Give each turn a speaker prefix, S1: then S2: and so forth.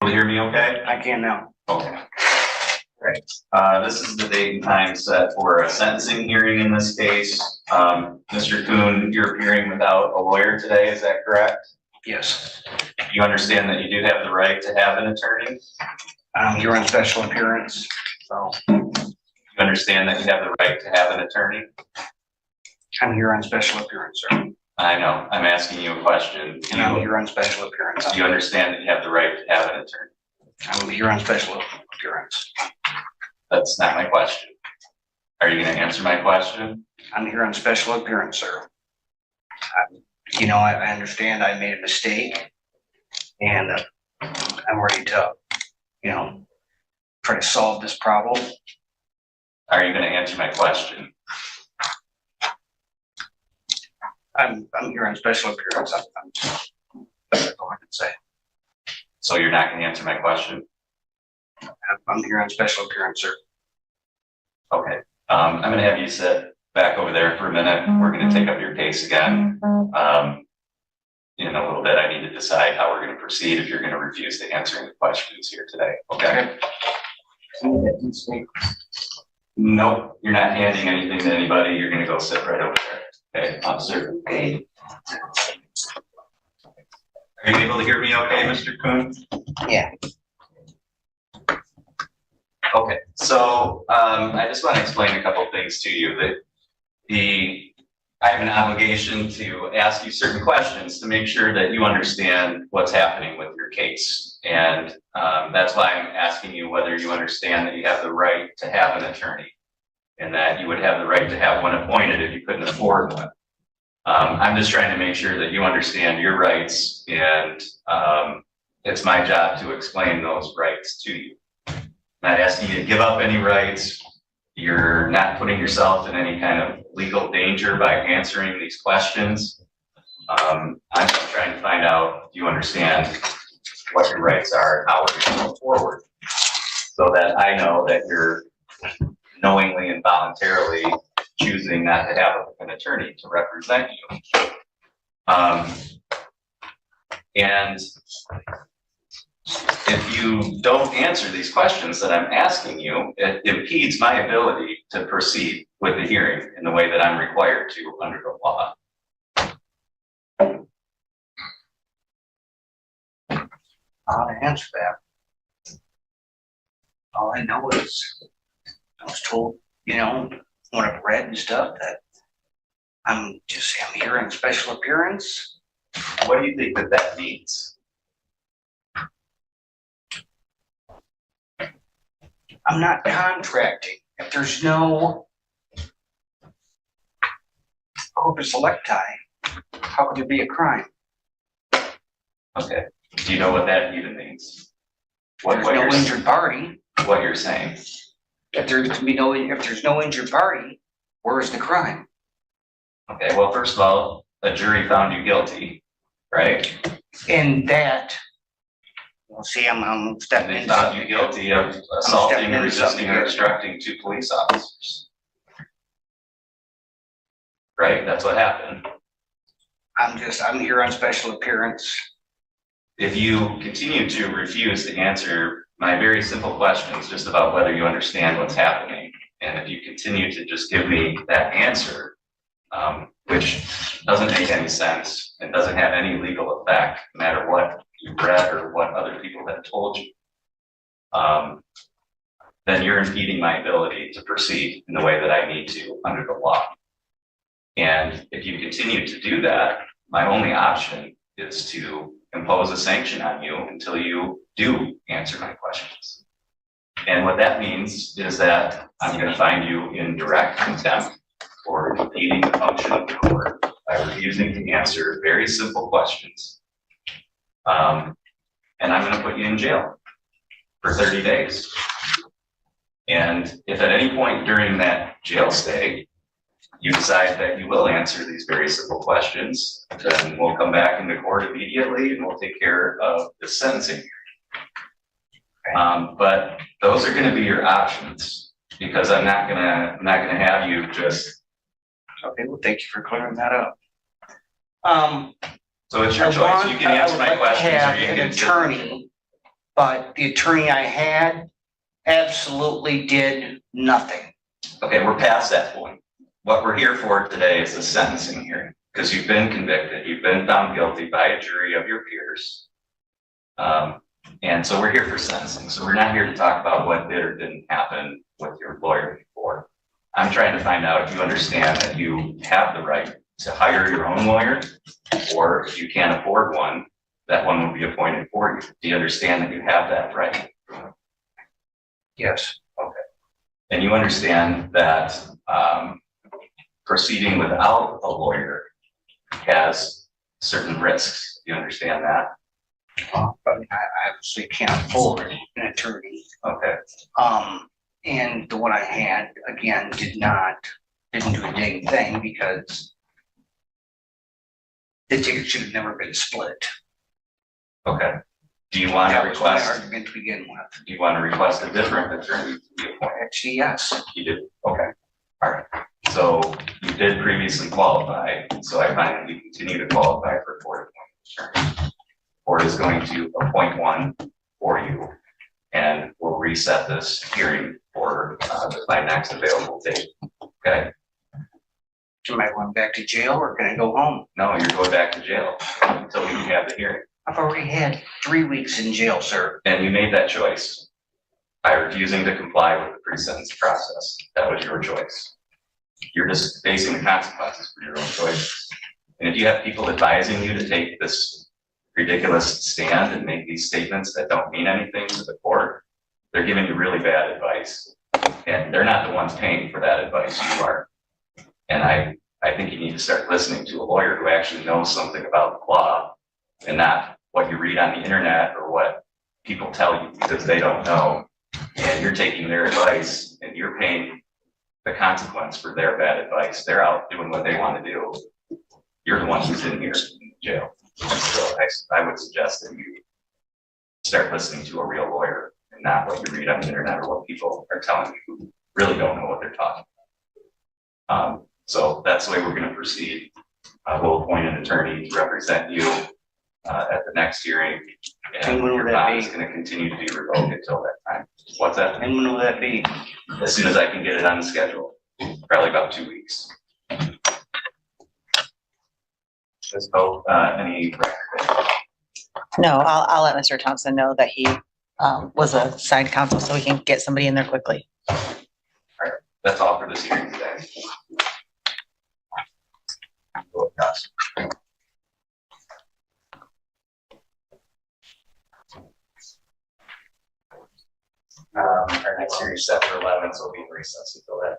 S1: Able to hear me okay?
S2: I can now.
S1: Okay. Great. This is the date and time set for a sentencing hearing in this case. Mr. Kuhn, you're appearing without a lawyer today, is that correct?
S2: Yes.
S1: You understand that you do have the right to have an attorney?
S2: You're on special appearance, so
S1: You understand that you have the right to have an attorney?
S2: I'm here on special appearance, sir.
S1: I know, I'm asking you a question.
S2: And I'm here on special appearance.
S1: Do you understand that you have the right to have an attorney?
S2: I'm here on special appearance.
S1: That's not my question. Are you going to answer my question?
S2: I'm here on special appearance, sir. I understand I made a mistake, and I'm ready to, try to solve this problem.
S1: Are you going to answer my question?
S2: I'm here on special appearance. That's all I can say.
S1: So you're not going to answer my question?
S2: I'm here on special appearance, sir.
S1: Okay. I'm going to have you sit back over there for a minute. We're going to take up your case again. In a little bit, I need to decide how we're going to proceed if you're going to refuse to answer any questions here today. Okay? Nope, you're not handing anything to anybody. You're going to go sit right over there. Okay, officer. Okay. Are you able to hear me okay, Mr. Kuhn?
S2: Yeah.
S1: Okay, so I just want to explain a couple of things to you. I have an obligation to ask you certain questions to make sure that you understand what's happening with your case. And that's why I'm asking you whether you understand that you have the right to have an attorney and that you would have the right to have one appointed if you couldn't afford one. I'm just trying to make sure that you understand your rights, and it's my job to explain those rights to you. I'm not asking you to give up any rights. You're not putting yourself in any kind of legal danger by answering these questions. I'm just trying to find out if you understand what your rights are and how we're going to move forward, so that I know that you're knowingly and voluntarily choosing not to have an attorney to represent you. And if you don't answer these questions that I'm asking you, it impedes my ability to proceed with the hearing in the way that I'm required to under the law.
S2: How to answer that? All I know is I was told, when I've read and stuff, that I'm here in special appearance.
S1: What do you think that means?
S2: I'm not contracting. If there's no corpus electi, how could there be a crime?
S1: Okay. Do you know what that even means?
S2: There's no injured party.
S1: What you're saying?
S2: If there's no injured party, where's the crime?
S1: Okay. Well, first of all, a jury found you guilty, right?
S2: And that, I'm stepping
S1: They
S2: into
S1: found you guilty of assaulting, resisting, or obstructing two police officers. Right? That's what happened.
S2: I'm here on special appearance.
S1: If you continue to refuse to answer my very simple questions just about whether you understand what's happening, and if you continue to just give me that answer, which doesn't make any sense and doesn't have any legal effect, no matter what you read or what other people have told you, then you're impeding my ability to proceed in the way that I need to under the law. And if you continue to do that, my only option is to impose a sanction on you until you do answer my questions. And what that means is that I'm going to find you in direct contempt for impeding the function of the court by refusing to answer very simple questions. And I'm going to put you in jail for 30 days. And if at any point during that jail stay, you decide that you will answer these very simple questions, then we'll come back into court immediately and we'll take care of the sentencing. But those are going to be your options, because I'm not gonna have you just.
S2: Okay, well, thank you for clearing that up.
S1: So it's your choice. You can answer my questions, or you
S2: have
S1: can
S2: an attorney but the attorney I had absolutely did nothing.
S1: Okay, we're past that point. What we're here for today is the sentencing hearing, because you've been convicted, you've been found guilty by a jury of your peers. And so we're here for sentencing. So we're not here to talk about what did or didn't happen with your lawyer before. I'm trying to find out if you understand that you have the right to hire your own lawyer, or if you can't afford one, that one will be appointed for you. Do you understand that you have that right?
S2: Yes.
S1: Okay. And you understand that proceeding without a lawyer has certain risks. Do you understand that?
S2: But I obviously can't afford an attorney.
S1: Okay.
S2: And the one I had, again, didn't do a dang thing because the ticket should have never been split.
S1: Okay. Do you want to
S2: That was my
S1: request?
S2: argument to begin with.
S1: Do you want to request a different attorney to be appointed?
S2: Actually, yes.
S1: You did. Okay. All right. So you did previously qualify. So I find that you continue to qualify for a court-appointed attorney. Court is going to appoint one for you, and we'll reset this hearing for my next available date. Okay.
S2: Am I going back to jail or can I go home?
S1: No, you're going back to jail until we have the hearing.
S2: I've already had 3 weeks in jail, sir.
S1: And you made that choice by refusing to comply with the pre-sentence process. That was your choice. You're just facing the consequences for your own choices. And if you have people advising you to take this ridiculous stand and make these statements that don't mean anything to the court, they're giving you really bad advice. And they're not the ones paying for that advice, you are. And I think you need to start listening to a lawyer who actually knows something about the law and not what you read on the internet or what people tell you because they don't know. And you're taking their advice and you're paying the consequence for their bad advice. They're out doing what they want to do. You're the one who's in here in jail. So I would suggest that you start listening to a real lawyer and not what you read on the internet or what people are telling you who really don't know what they're talking about. So that's the way we're going to proceed. We'll appoint an attorney to represent you at the next hearing.
S2: And when will
S1: your
S2: that
S1: bond
S2: be?
S1: is going to continue to be revoked until that time. What's that?
S2: And when will that be?
S1: As soon as I can get it on the schedule, probably about 2 weeks. So, any record?
S3: No, I'll let Mr. Thompson know that he was a side counsel so we can get somebody in there quickly.
S1: That's all for this hearing today. Our next hearing is set for 11, so we'll be in recess until that.